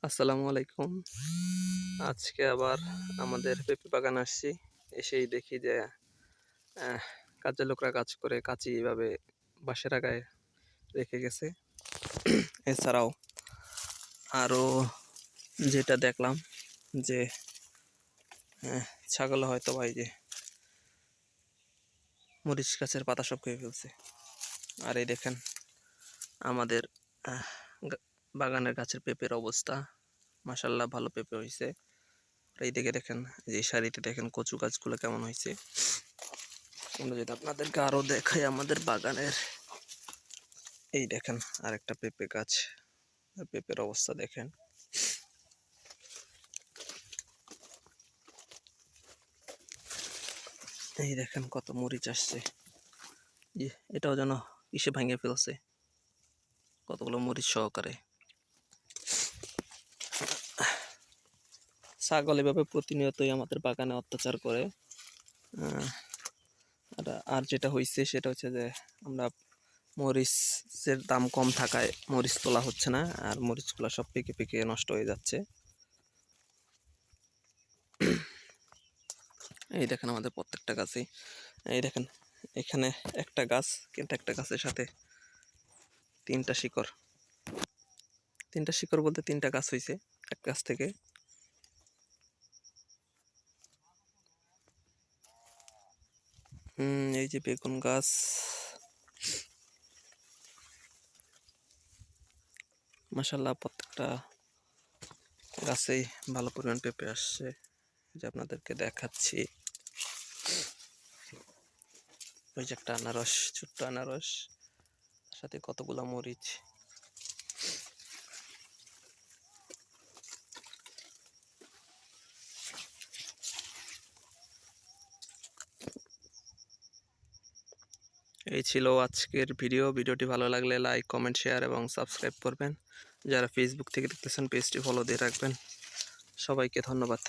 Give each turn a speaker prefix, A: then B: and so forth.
A: আসসালামু আলাইকুম। আজকে আবার আমাদের পেঁপে বাগান আসছি। এসেই দেখি যে অ্যাহ কাজের লোকরা কাজ করে কাঁচি এভাবে বাঁশের আগায় রেখে গেছে। এছাড়াও আরও যেটা দেখলাম যে ছাগল হয়তোবা এই যে মরিচ গাছের পাতা সব খেয়ে ফেলছে। আর এই দেখেন আমাদের আহ গা বাগানের গাছের পেঁপের অবস্থা। মাশাআল্লাহ ভালো পেঁপে হইছে। এইদিকে দেখেন যে সারিতে দেখেন কচু গাছগুলো কেমন হয়েছে। আমরা যদি আপনাদেরকে আরো দেখাই আমাদের বাগানের, এই দেখেন আরেকটা পেঁপে গাছ, পেঁপের অবস্থা দেখেন। এই দেখেন কত মরিচ আসছে, এটাও যেন ইসে ভেঙে ফেলছে কতগুলো মরিচ সহকারে। ছাগল এভাবে প্রতিনিয়তই আমাদের বাগানে অত্যাচার করে। আর যেটা হয়েছে সেটা হচ্ছে যে আমরা মরিচের দাম কম থাকায় মরিচ তোলা হচ্ছে না, আর মরিচগুলো সব পেকে পেকে নষ্ট হয়ে যাচ্ছে। এই দেখেন আমাদের প্রত্যেকটা গাছেই, এই দেখেন এখানে একটা গাছ, কিন্তু একটা গাছের সাথে তিনটা শিকড় বলতে তিনটা গাছ হয়েছে এক গাছ থেকে। এই যে বেগুন গাছ, মাশাআল্লাহ প্রত্যেকটা গাছেই ভালো পরিমাণ পেঁপে আসছে, যে আপনাদেরকে দেখাচ্ছি। ওই যে একটা আনারস, ছোট্ট আনারস, সাথে কতগুলা মরিচ। এই ছিল আজকের ভিডিওটি ভালো লাগলে লাইক, কমেন্ট, শেয়ার এবং সাবস্ক্রাইব করবেন। যারা ফেসবুক থেকে দেখতেছেন পেজটি ফলো দিয়ে রাখবেন। সবাইকে ধন্যবাদ।